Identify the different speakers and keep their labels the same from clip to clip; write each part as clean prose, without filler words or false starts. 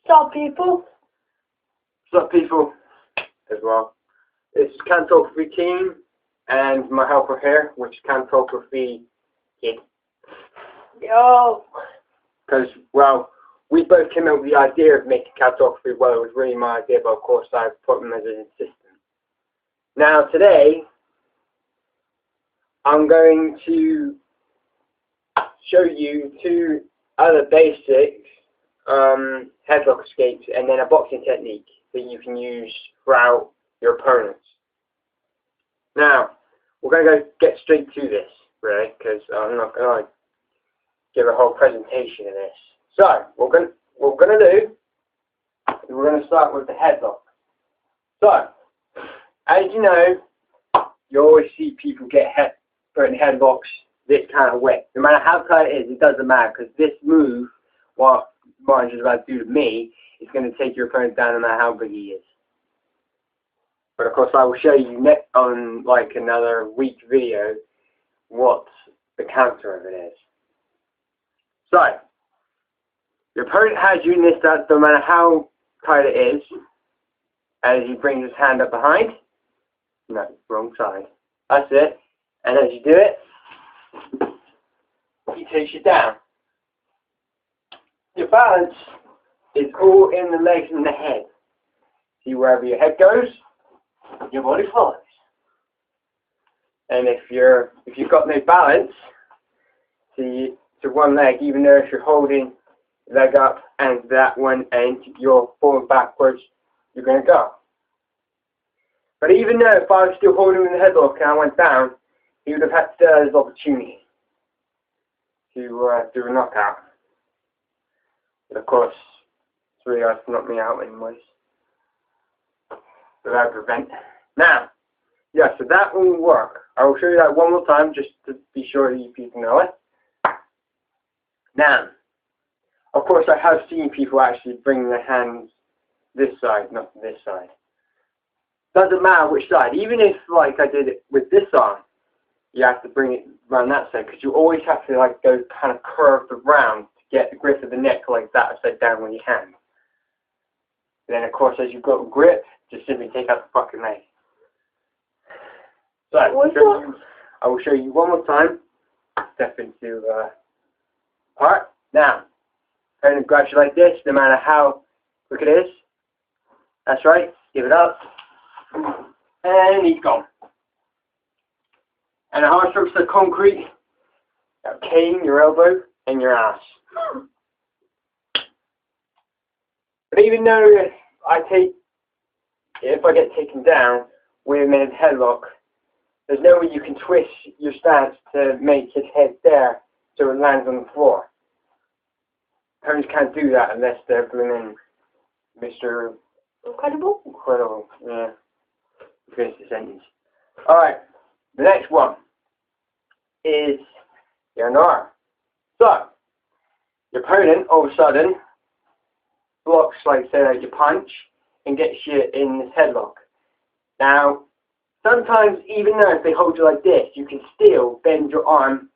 Speaker 1: What's up, people?
Speaker 2: What's up, people? As well. This is KountoegraphyTeen and my helper here, which is KountoegraphyKid.
Speaker 1: Yo.
Speaker 2: Because, well, we both came up with the idea of making Kountoegraphy. Well, it was really my idea, but of course I put them as an assistant. Now, today, I'm going to show you two other basics headlock escapes and then a boxing technique that you can use throughout your opponents. Now, we're going to get straight to this, really, because I'm not going to give a whole presentation of this. So, what we're going to do is we're going to start with the headlock. So, as you know, you always see people putting headlocks this kind of way. No matter how tight it is, it doesn't matter, because this move, what Marge is about to do to me, is going to take your opponent down no matter how big he is. But of course, I will show you next on like another week video what the counter of it is. So, your opponent has you in this stance no matter how tight it is, as he brings his hand up behind. No, wrong side. That's it. And as you do it, he takes you down. Your balance is all in the legs and the head. See, wherever your head goes, your body follows. And if you've got no balance to one leg, even though if you're holding the leg up and that one end, you're falling backwards, you're going to go. But even though if I was still holding him in the headlock and I went down, he would have had his opportunity to do a knockout. But of course, it's really hard to knock me out anyways, without prevent. Now, yeah, so that will work. I will show you that one more time just to be sure you people know it. Now, of course, I have seen people actually bring their hands this side, not this side. Doesn't matter which side. Even if, like I did it with this arm, you have to bring it around that side, because you always have to like go kind of curved around to get the grip of the neck like that upside down with your hand. Then, of course, as you've got grip, just simply take out the fucking leg. So, I will show you one more time. Step into part. Now, opponent grabs you like this, no matter how quick it is. That's right. Give it up. And he's gone. And the hard strokes to the concrete, that cane, your elbow, and your ass. But even though if I get taken down with a headlock, there's no way you can twist your stance to make his head there so it lands on the floor. Opponents can't do that unless they're blooming Mr.
Speaker 1: Incredible?
Speaker 2: Incredible, yeah. Finish the sentence. Alright, the next one is your arm. So, your opponent all of a sudden blocks, like say, like your punch and gets you in this headlock. Now, sometimes even though if they hold you like this, you can still bend your arm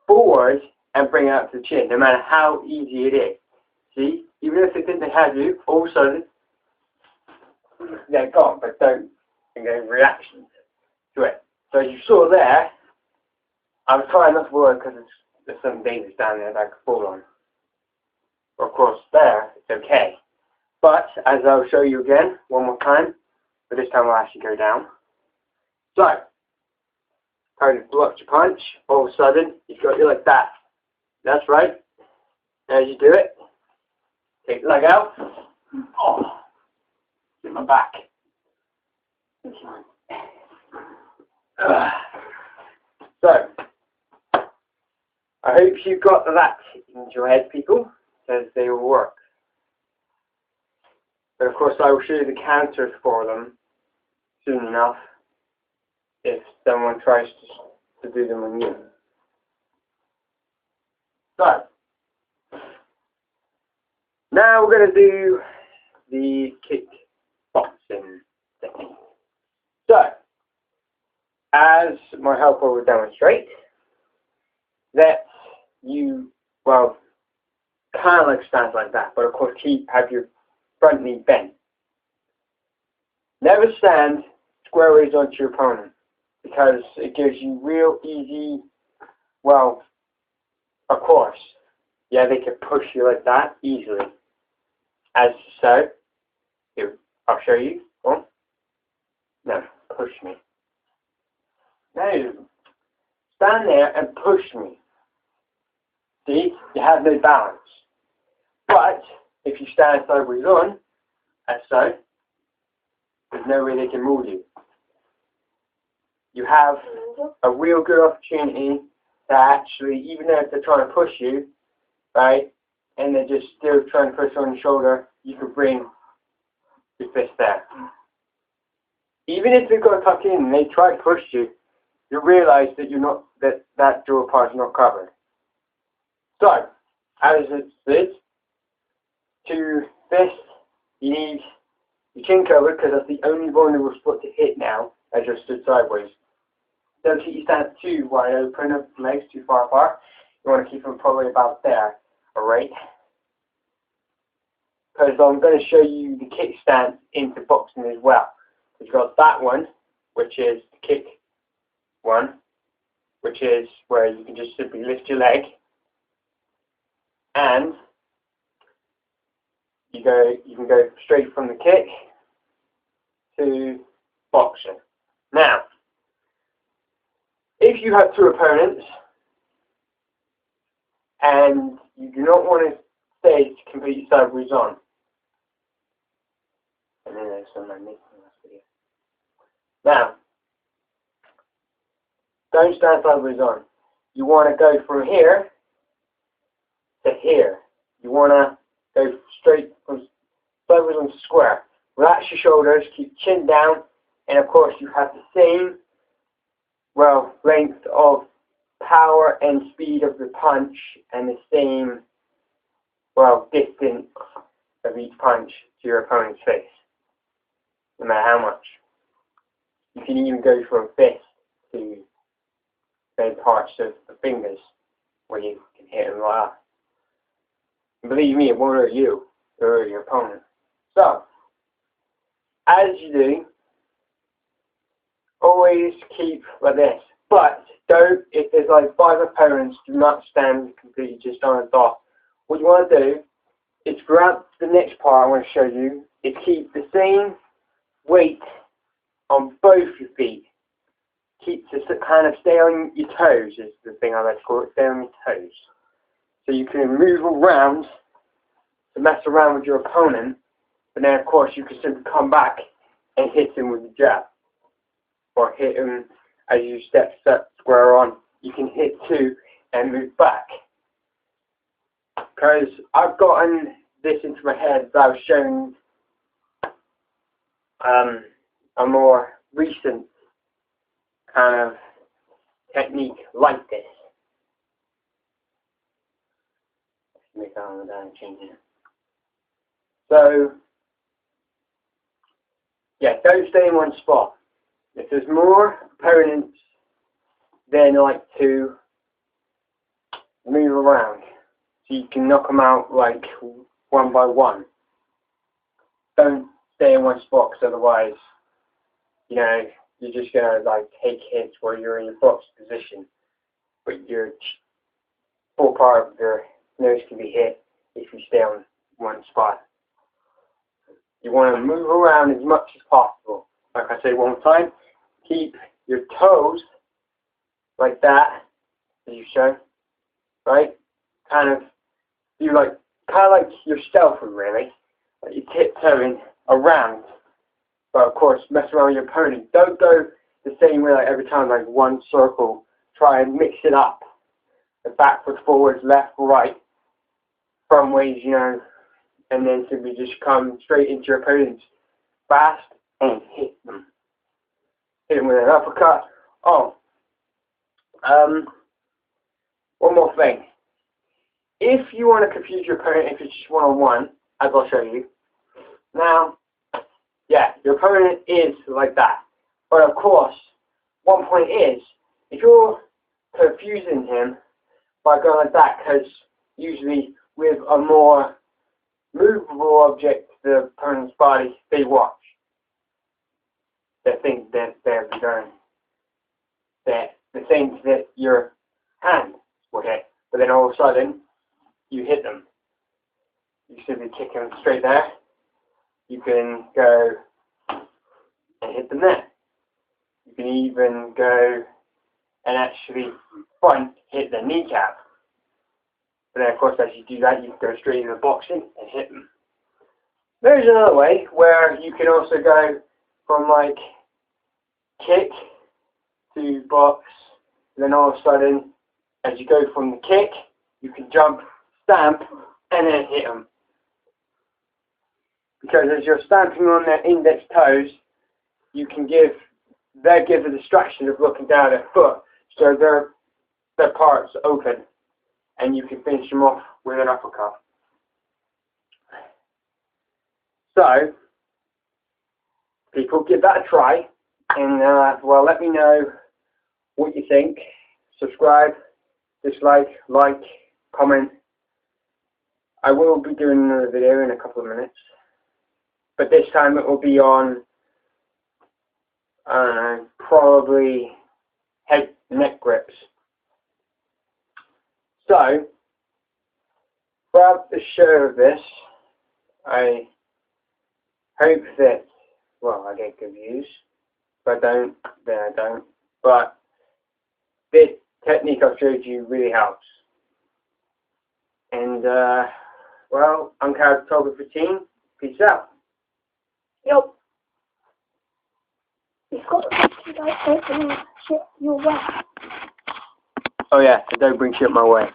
Speaker 2: forward and bring it up to the chin, no matter how easy it is. See, even if they think they have you, all of a sudden they're gone, but don't get reaction to it. So as you saw there, I was trying not to worry because there's some dangers down there that I could fall on. Of course, there, it's okay. But, as I'll show you again, one more time, but this time I'll actually go down. So, opponent blocks your punch, all of a sudden, he's got you like that. That's right. As you do it, take the leg out. Oh, hit my back. So, I hope you got that into your head, people, because they will work. But of course, I will show you the counters for them soon enough if someone tries to do them on you. So, now we're going to do the kickboxing technique. So, as my helper will demonstrate, that you, well, kind of like stance like that, but of course have your front knee bent. Never stand squareways onto your opponent, because it gives you real easy, well, of course, yeah, they can push you like that easily. As so, here, I'll show you. Oh, no, push me. Now, stand there and push me. See, you have no balance. But if you stand sideways on, as so, there's no way they can move you. You have a real good opportunity to actually, even though if they're trying to push you, right, and they're just still trying to push on your shoulder, you can bring your fist there. Even if they've got to tuck in and they try to push you, you realise that you're not, that jaw part is not covered. So, as it is, to fist, you need your chin covered, because that's the only vulnerable spot to hit now as you're stood sideways. Don't keep your stance too wide open, legs too far apart. You want to keep them probably about there, alright? Because I'm going to show you the kick stance into boxing as well. You've got that one, which is the kick one, which is where you can just simply lift your leg, and you can go straight from the kick to boxing. Now, if you have two opponents and you do not want to stay completely sideways on, and then there's some making this video. Now, don't stand sideways on. You want to go from here to here. You want to go straight from sideways on to square. Relax your shoulders, keep chin down, and of course you have the same, well, length of power and speed of the punch, and the same, well, distance of each punch to your opponent's face, no matter how much. You can even go from fist to main parts of the fingers, where you can hit them like that. And believe me, it won't hurt you or your opponent. So, as you do, always keep like this. But don't, if there's like 5 opponents, do not stand completely just on a dot. What you want to do is grab the next part I want to show you, is keep the same weight on both your feet. Keep to kind of stay on your toes is the thing I like to call it, stay on your toes. So you can move around to mess around with your opponent, but then of course you can simply come back and hit him with a jab. Or hit him as you step square on. You can hit 2 and move back. Because I've gotten this into my head that I was showing a more recent kind of technique like this. Make that on down and change it. So, yeah, don't stay in one spot. If there's more opponents, then like to move around so you can knock them out like one by one. Don't stay in one spot, because otherwise, you know, you're just gonna like take hits where you're in your box position, but your full part of your nose can be hit if you stay on one spot. You want to move around as much as possible. Like I say one more time, keep your toes like that, as you show, right? Kind of like your stealth really, like you're tiptoeing around. But of course, mess around with your opponent. Don't go the same way like every time, like one circle. Try and mix it up. The backwards, forwards, left, right, front ways, you know, and then simply just come straight into your opponents fast and hit them. Hit them with an uppercut. Oh, one more thing. If you want to confuse your opponent, if it's just one-on-one, as I'll show you. Now, yeah, your opponent is like that. But of course, one point is, if you're confusing him by going like that, because usually with a more movable object to the opponent's body, they watch. They think that they're going. That the things that your hand will hit, but then all of a sudden you hit them. You simply kick them straight there. You can go and hit them there. You can even go and actually front hit the kneecap. But then of course as you do that you can go straight into the boxing and hit them. There's another way where you can also go from like kick to box, and then all of a sudden as you go from the kick you can jump, stamp, and then hit them. Because as you're stamping on their index toes, you can give the distraction of looking down at their foot, so their parts open, and you can finish them off with an uppercut. So, people, give that a try, and well, let me know what you think. Subscribe, dislike, like, comment. I will be doing another video in a couple of minutes, but this time it will be on, I don't know, probably head and neck grips. So, throughout the show of this, I hope that, well, I get good views. If I don't, then I don't. But this technique I've showed you really helps. And, well, I'm KountoegraphyTeen. Peace out.
Speaker 1: Yep. You've got to like shit your way.
Speaker 2: Oh yeah, don't bring shit my way.